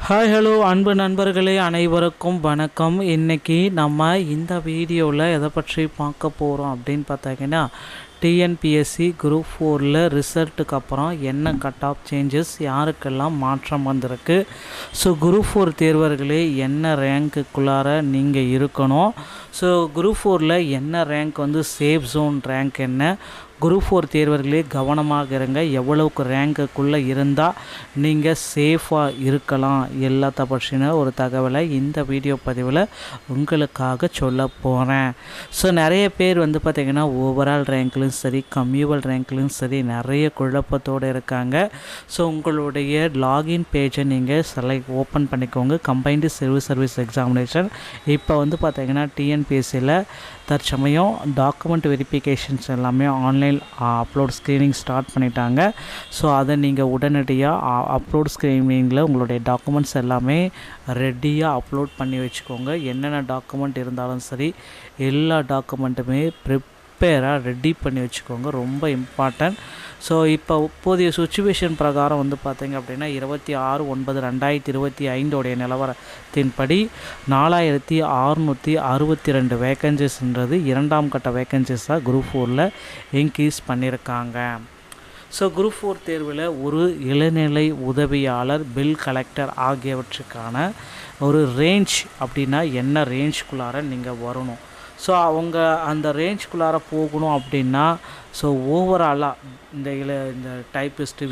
Hi hello அன்பு நண்பர்களே அனைவருக்கும் வணக்கம். இன்றைக்கி நம்ம இந்த வீடியோவில் எதை பற்றி பார்க்க போகிறோம் அப்படின்னு பார்த்தாங்கன்னா, டிஎன்பிஎஸ்சி குரூப் 4ல் ரிசல்ட்டுக்கு அப்புறம் என்ன கட் ஆஃப் சேஞ்சஸ், யாருக்கெல்லாம் மாற்றம் வந்திருக்கு, ஸோ குரூப் 4 தேர்வர்களே என்ன ரேங்க்குள்ளார நீங்கள் இருக்கணும், ஸோ குரூப் 4ல் என்ன ரேங்க் வந்து சேஃப் ஜோன் ரேங்க் என்ன, குரூப் 4 தேர்வர்களே கவனமாக இருங்க, எவ்வளவுக்கு ரேங்க்குள்ளே இருந்தால் நீங்கள் சேஃபாக இருக்கலாம், எல்லாத்த பற்றின ஒரு தகவலை இந்த வீடியோ பதிவில் உங்களுக்காக சொல்ல போகிறேன். ஸோ நிறைய பேர் வந்து பார்த்திங்கன்னா ஓவரால் ரேங்க்லையும் சரி கம்யூவல் ரேங்க்லையும் சரி நிறைய குழப்பத்தோடு இருக்காங்க. ஸோ உங்களுடைய லாகின் பேஜை நீங்கள் ஓப்பன் பண்ணிக்கோங்க. கம்பைன்டு சிவில் சர்வீஸ் எக்ஸாமினேஷன் இப்போ வந்து பார்த்திங்கன்னா டிஎன்பிஎஸ்சியில் தற்சமயம் டாக்குமெண்ட் வெரிஃபிகேஷன்ஸ் எல்லாமே ஆன்லைன் அப்லோட் ஸ்க்ரீனிங் ஸ்டார்ட் பண்ணிட்டாங்க. ஸோ அதை நீங்கள் உடனடியாக அப்லோட் ஸ்க்ரீனிங்கில் உங்களுடைய டாக்குமெண்ட்ஸ் எல்லாமே ரெடியாக அப்லோட் பண்ணி வச்சுக்கோங்க. என்னென்ன டாக்குமெண்ட் இருந்தாலும் சரி எல்லா டாக்குமெண்ட்டுமே ப்ரிப்பேராக ரெடி பண்ணி வச்சுக்கோங்க, ரொம்ப இம்பார்ட்டன்ட். ஸோ இப்போதைய சுச்சுவேஷன் பிரகாரம் வந்து பார்த்திங்க அப்படின்னா 26/9/2025 நிலவரத்தின்படி 4662 வேக்கன்சிஸ்ன்றது இரண்டாம் கட்ட வேக்கன்சிஸாக குரூப் 4ல் இன்க்ரீஸ் பண்ணியிருக்காங்க. ஸோ குரூப் 4 தேர்வில் ஒரு இளநிலை உதவியாளர், பில் கலெக்டர் ஆகியவற்றுக்கான ஒரு ரேஞ்ச் அப்படின்னா என்ன ரேஞ்சுக்குள்ளார நீங்கள் வரணும். ஸோ அவங்க அந்த ரேஞ்சுக்குள்ளார போகணும் அப்படின்னா ஸோ ஓவராலாக இந்த டைப்பிஸ்ட்டு,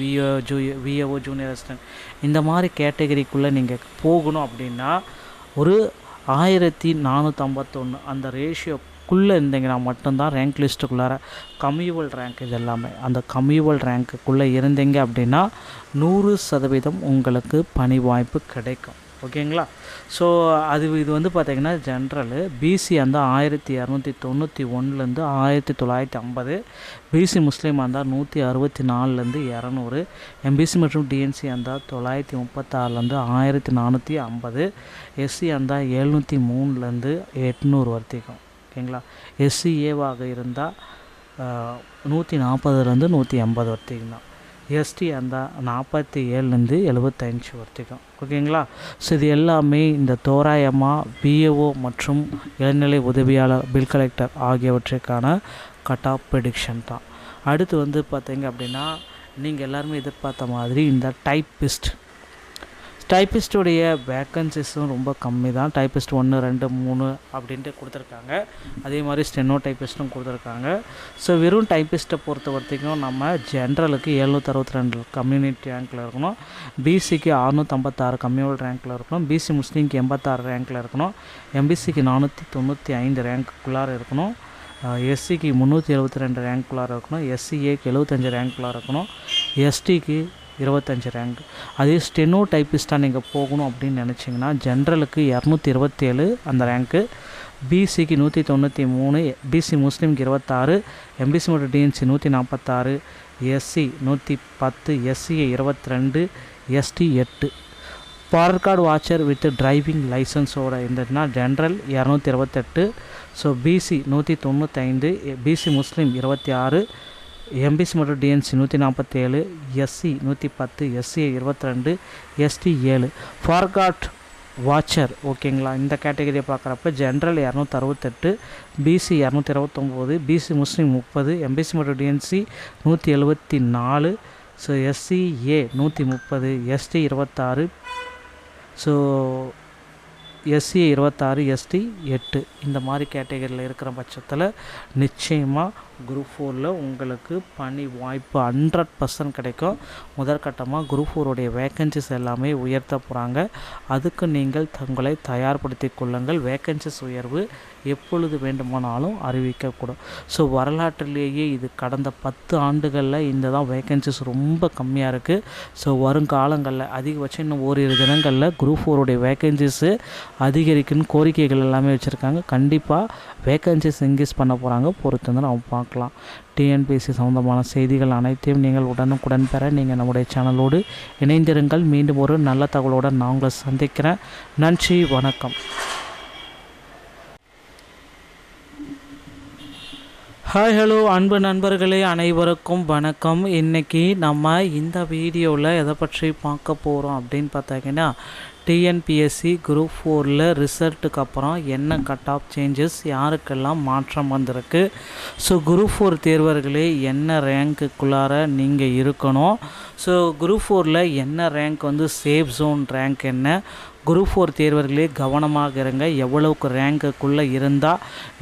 விஏஓ, ஜூனியர் அசிஸ்டன்ட் இந்த மாதிரி கேட்டகரிக்குள்ளே நீங்கள் போகணும் அப்படின்னா ஒரு 1451 அந்த ரேஷியோக்குள்ளே இருந்தீங்கன்னா மட்டும்தான் ரேங்க் லிஸ்ட்டுக்குள்ளார கம்யூவல் ரேங்க் இது எல்லாமே அந்த கம்யூவல் ரேங்க்குள்ளே இருந்தீங்க அப்படின்னா 100% உங்களுக்கு பணி வாய்ப்பு கிடைக்கும். ஓகேங்களா? ஸோ இது வந்து பார்த்திங்கன்னா ஜென்ரலு பிசி அந்த 1291லேருந்து 1950, பிசி முஸ்லீம் அந்த 164லேருந்து 200, எம்பிசி மற்றும் டிஎன்சி அந்த 936லேருந்து 1450, எஸ்சி அந்த 703லேருந்து 800 வரைக்கும். ஓகேங்களா? எஸ்சிஏவாக இருந்தால் 140லேருந்து 180 வரைக்கும் தான். எஸ்டி அந்த 47லேருந்து 75 வரைக்கும். ஓகேங்களா? ஸோ இது எல்லாமே இந்த தோராயமாக பிஏஓ மற்றும் இளநிலை உதவியாளர், பில் கலெக்டர் ஆகியவற்றுக்கான கட் ஆஃப் ப்ரெடிக்ஷன் தான். அடுத்து வந்து பார்த்திங்க அப்படின்னா நீங்கள் எல்லாருமே எதிர்பார்த்த மாதிரி இந்த டைப்பிஸ்டுடைய வேக்கன்சிஸும் ரொம்ப கம்மி தான். டைப்பிஸ்ட் 1, 2, 3 அப்படின்ட்டு கொடுத்துருக்காங்க. அதே மாதிரி ஸ்டெனோ டைப்பிஸ்ட்டும் கொடுத்துருக்காங்க. ஸோ வெறும் டைப்பிஸ்ட்டை பொறுத்த வரைக்கும் நம்ம ஜென்ரலுக்கு 762 கம்யூனிட்டி ரேங்க்கில் இருக்கணும், பிசிக்கு 656 கம்யூனல் ரேங்க்கில் இருக்கணும், பிசி முஸ்லீம்க்கு 86 ரேங்க்கில் இருக்கணும், எம்பிசிக்கு 495 ரேங்க்குள்ளார இருக்கணும், எஸ்சிக்கு 372 ரேங்க்குள்ளார இருக்கணும், எஸ்சிஏக்கு 75 ரேங்க்குள்ளார இருக்கணும், எஸ்டிக்கு 25 ரேங்க். அதே ஸ்டெனோ டைப்பிஸ்ட்டாக நீங்கள் போகணும் அப்படின்னு நினச்சிங்கன்னா ஜென்ரலுக்கு 227 அந்த ரேங்க்கு, பிசிக்கு 193, பிசி முஸ்லீம்க்கு 26, எம்பிசி மற்றும் டிஎன்சி 146, எஸ்சி 110, எஸ்சிஏ 22, எஸ்டி 8. பாரர் கார்டு வாட்சர் வித் டிரைவிங் லைசன்ஸோட இருந்ததுன்னா ஜென்ரல் 228, ஸோ பிசி 195, பிசி முஸ்லீம் 26, எம்பிசி மற்றும் டிஎன்சி 147, எஸ்சி 110, எஸ்சிஏ 22, எஸ்டி 7. ஃபார்காட் வாட்சர் ஓகேங்களா, இந்த கேட்டகரியை பார்க்குறப்ப ஜென்ரல் 268, பிசி 229, பிசி முஸ்லீம் 30, எம்பிசி மற்றும் DNC 174, so SCA 130, ST 26, so SC 26, ST 8. இந்த மாதிரி கேட்டகரியில் இருக்கிற பட்சத்தில் நிச்சயமாக குரூப் 4ல் உங்களுக்கு பணி வாய்ப்பு 100% கிடைக்கும். முதற்கட்டமாக குரூப் 4உடைய வேக்கன்சிஸ் எல்லாமே உயர்த்த போகிறாங்க. அதுக்கு நீங்கள் தங்களை தயார்படுத்தி கொள்ளுங்கள். வேக்கன்சிஸ் உயர்வு எப்பொழுது வேண்டுமானாலும் அறிவிக்கக்கூடும். ஸோ வரலாற்றிலேயே இது கடந்த 10 ஆண்டுகளில் இந்த தான் வேக்கன்சிஸ் ரொம்ப கம்மியாக இருக்குது. ஸோ வருங்காலங்களில் அதிகபட்சம் இன்னும் ஓரிரு தினங்களில் குரூப் 4உடைய வேக்கன்சிஸு அதிகரிக்குன்னு கோரிக்கைகள் எல்லாமே வச்சுருக்காங்க. கண்டிப்பாக வேக்கன்சிஸ் இன்க்ரீஸ் பண்ண போகிறாங்க, பொறுத்து வந்து நம்ம பார்க்கலாம். டிஎன்பிஎஸ்சி சம்பந்தமான செய்திகள் அனைத்தையும் நீங்கள் உடனுக்குடன் பெற நீங்கள் நம்முடைய சேனலோடு இணைந்திருங்கள். மீண்டும் ஒரு நல்ல தகவலோடு நான் உங்களை சந்திக்கிறேன். நன்றி, வணக்கம். ஹாய் ஹலோ அன்பு நண்பர்களே அனைவருக்கும் வணக்கம். இன்றைக்கி நம்ம இந்த வீடியோவில் எதை பற்றி பார்க்க போகிறோம் அப்படின்னு பார்த்தாங்கன்னா, டிஎன்பிஎஸ்சி குரூப் 4ல் ரிசல்ட்டுக்கு அப்புறம் என்ன கட் ஆஃப் சேஞ்சஸ், யாருக்கெல்லாம் மாற்றம் வந்திருக்கு, ஸோ குரூப் 4 தேர்வர்களே என்ன ரேங்க்குள்ளார நீங்கள் இருக்கணும், ஸோ குரூப் 4ல் என்ன ரேங்க் வந்து சேஃப் ஜோன் ரேங்க் என்ன, குரூப் 4 தேர்வர்களே கவனமாக இருங்க, எவ்வளவுக்கு ரேங்க்குள்ளே இருந்தால்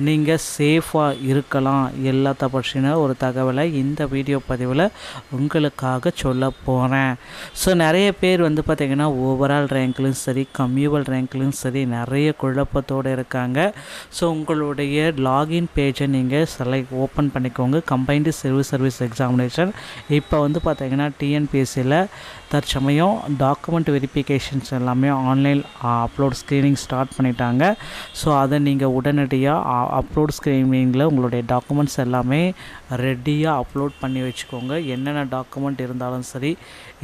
நீங்கள் சேஃபாக இருக்கலாம், எல்லாத்த பற்றின ஒரு தகவலை இந்த வீடியோ பதிவில் உங்களுக்காக சொல்ல போகிறேன். ஸோ நிறைய பேர் வந்து பார்த்திங்கன்னா ஓவரால் ரேங்க்லையும் சரி கம்யூவல் ரேங்க்லையும் சரி நிறைய குழப்பத்தோடு இருக்காங்க. ஸோ உங்களுடைய லாகின் பேஜை நீங்கள் ஓப்பன் பண்ணிக்கோங்க. கம்பைன்டு சிவில் சர்வீஸ் எக்ஸாமினேஷன் இப்போ வந்து பார்த்திங்கன்னா டிஎன்பிஎஸ்சியில் தற்சமயம் டாக்குமெண்ட் வெரிஃபிகேஷன்ஸ் எல்லாமே ஆன்லைன் அப்லோட் ஸ்க்ரீனிங் ஸ்டார்ட் பண்ணிட்டாங்க. ஸோ அதை நீங்கள் உடனடியாக அப்லோட் ஸ்க்ரீனிங்கில் உங்களுடைய டாக்குமெண்ட்ஸ் எல்லாமே ரெடியாக அப்லோட் பண்ணி வச்சுக்கோங்க. என்னென்ன டாக்குமெண்ட் இருந்தாலும் சரி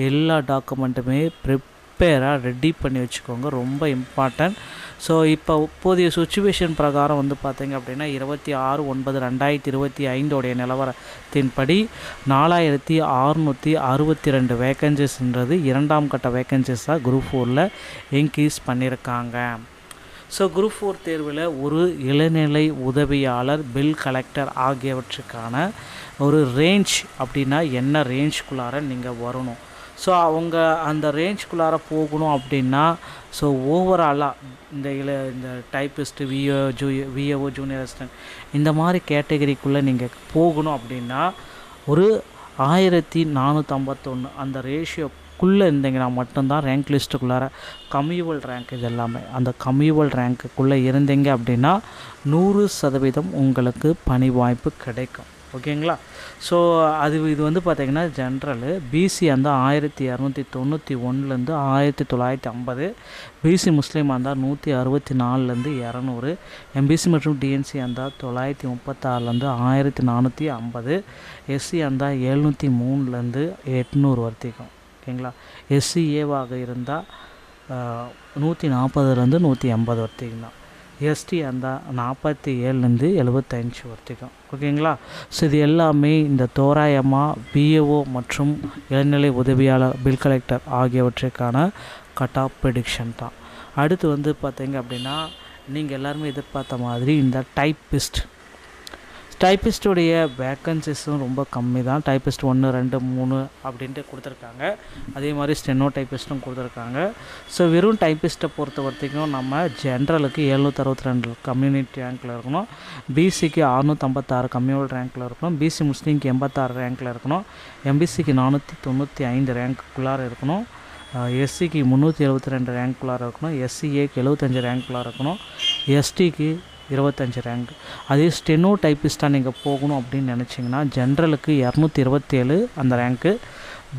எல்லா டாக்குமெண்ட்டுமே ப்ரிப்பேராக ரெடி பண்ணி வச்சுக்கோங்க, ரொம்ப இம்பார்ட்டன்ட். ஸோ இப்போதைய சுச்சுவேஷன் பிரகாரம் வந்து பார்த்திங்க அப்படின்னா 26/9/2025 நிலவரத்தின்படி 4662 வேக்கன்சிஸ்ன்றது இரண்டாம் கட்ட வேக்கன்சிஸாக குரூப் 4ல் இன்க்ரீஸ் பண்ணியிருக்காங்க. ஸோ குரூப் 4 தேர்வில் ஒரு இளநிலை உதவியாளர், பில் கலெக்டர் ஆகியவற்றுக்கான ஒரு ரேஞ்ச் அப்படின்னா என்ன ரேஞ்சுக்குள்ளார நீங்கள் வரணும். ஸோ அவங்க அந்த ரேஞ்சுக்குள்ளார போகணும் அப்படின்னா ஸோ ஓவராலாக இந்த டைப்பிஸ்ட்டு விஏஓ ஜூனியர் அசிஸ்டன்ட் இந்த மாதிரி கேட்டகரிக்குள்ளே நீங்கள் போகணும் அப்படின்னா ஒரு 1451 அந்த ரேஷியோக்குள்ளே இருந்தீங்கன்னா மட்டும்தான் ரேங்க் லிஸ்ட்டுக்குள்ளார கம்யூவல் ரேங்க் இது எல்லாமே அந்த கம்யூவல் ரேங்க்குள்ளே இருந்தீங்க அப்படின்னா 100% உங்களுக்கு பணி வாய்ப்பு கிடைக்கும். ஓகேங்களா. ஸோ இது வந்து பார்த்திங்கன்னா ஜென்ரலு பிசி அந்த 1291 1950, பிசி முஸ்லீம் இருந்தால் 164 200, எம்பிசி மற்றும் டிஎன்சி இருந்தால் 936 1450, எஸ்சி இருந்தால் 703 800 வரைக்கும். ஓகேங்களா. எஸ்சிஏவாக இருந்தால் 140 180 வரைக்கும் தான். எஸ்டி அந்த 47 75 வரைக்கும். ஓகேங்களா. ஸோ இது எல்லாமே இந்த தோராயமாக பிஏஓ மற்றும் இளநிலை உதவியாளர், பில் கலெக்டர் ஆகியவற்றுக்கான கட் ஆஃப் ப்ரெடிக்ஷன் தான். அடுத்து வந்து பார்த்திங்க அப்படின்னா நீங்கள் எல்லாருமே எதிர்பார்த்த மாதிரி இந்த டைப்பிஸ்ட்டுடைய வேக்கன்சிஸும் ரொம்ப கம்மி தான். டைப்பிஸ்ட் 1 2 3 அப்படின்ட்டு கொடுத்துருக்காங்க. அதே மாதிரி ஸ்டெனோ டைப்பிஸ்ட்டும் கொடுத்துருக்காங்க. ஸோ வெறும் டைப்பிஸ்ட்டை பொறுத்த வரைக்கும் நம்ம ஜென்ரலுக்கு 762 கம்யூனிட்டி ரேங்க்கில் இருக்கணும், பிசிக்கு 656 கம்யூனல் ரேங்க்கில் இருக்கணும், பிசி முஸ்லீம்க்கு 86 ரேங்க்கில் இருக்கணும், எம்பிசிக்கு 495 ரேங்க்குள்ளார இருக்கணும், எஸ்சிக்கு 372 ரேங்க்குள்ளார இருக்கணும், எஸ்சிஏக்கு 75 ரேங்க்குள்ளார இருக்கணும், எஸ்டிக்கு 25 ரேங்க். அதே ஸ்டெனோ டைப்பிஸ்ட்டாக நீங்கள் போகணும் அப்படின்னு நினச்சிங்கன்னா ஜென்ரலுக்கு 227 அந்த ரேங்க்கு,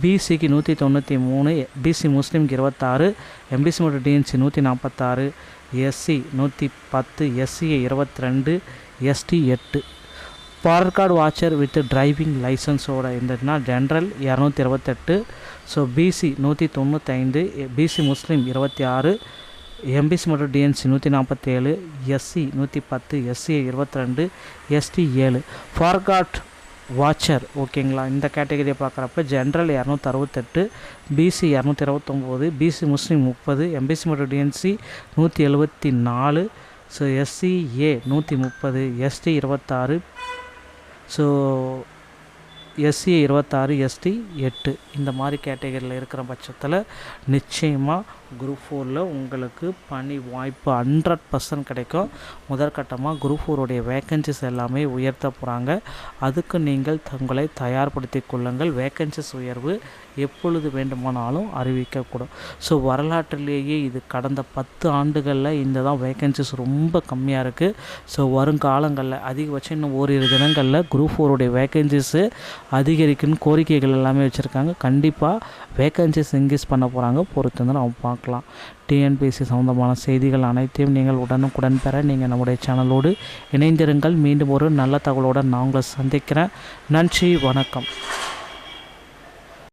பிசிக்கு 193, பிசி முஸ்லீம்க்கு 26, எம்பிசி மற்றும் டிஎன்சி 146, எஸ்சி 110, எஸ்சிஏ 22, எஸ்டி 8. பவர் கார்டு வாட்சர் வித் டிரைவிங் லைசன்ஸோட இருந்ததுன்னா ஜென்ரல் 228, ஸோ பிசி 195, பிசி முஸ்லீம் 26, எம்பிசி மற்றும் டிஎன்சி 147, எஸ்சி 110, எஸ்சிஏ 22, எஸ்டி 7. ஃபார்காட் வாட்சர் ஓகேங்களா. இந்த கேட்டகரியை பார்க்குறப்ப ஜென்ரல் 268, பிசி 229, பிசி முஸ்லீம் 30, எம்பிசி மற்றும் DNC 174, so SCA 130, ST 26, so SCA 26, ST 8. இந்த மாதிரி கேட்டகரியில் இருக்கிற பட்சத்தில் நிச்சயமாக குரூப் 4ல் உங்களுக்கு பணி வாய்ப்பு 100% கிடைக்கும். முதற்கட்டமாக குரூப் 4உடைய வேக்கன்சிஸ் எல்லாமே உயர்த்த போகிறாங்க. அதுக்கு நீங்கள் தங்களை தயார்படுத்தி கொள்ளுங்கள். வேக்கன்சிஸ் உயர்வு எப்பொழுது வேண்டுமானாலும் அறிவிக்கக்கூடும். ஸோ வரலாற்றிலேயே இது கடந்த 10 ஆண்டுகளில் இந்த தான் வேக்கன்சிஸ் ரொம்ப கம்மியாக இருக்குது. ஸோ வருங்காலங்களில் அதிகபட்சம் இன்னும் ஓரிரு தினங்களில் குரூப் 4உடைய வேக்கன்சிஸு அதிகரிக்குன்னு கோரிக்கைகள் எல்லாமே வச்சுருக்காங்க. கண்டிப்பாக வேக்கன்சிஸ் இன்க்ரீஸ் பண்ண போகிறாங்க. பொறுத்து வந்து நம்ம பார்க்கலாம். டிஎன்பிஎஸ்சி சம்பந்தமான செய்திகள் அனைத்தையும் நீங்கள் உடனுக்குடன் பெற நீங்கள் நம்முடைய சேனலோடு இணைந்திருங்கள். மீண்டும் ஒரு நல்ல தகவலோடு நான் உங்களை சந்திக்கிறேன். நன்றி, வணக்கம்.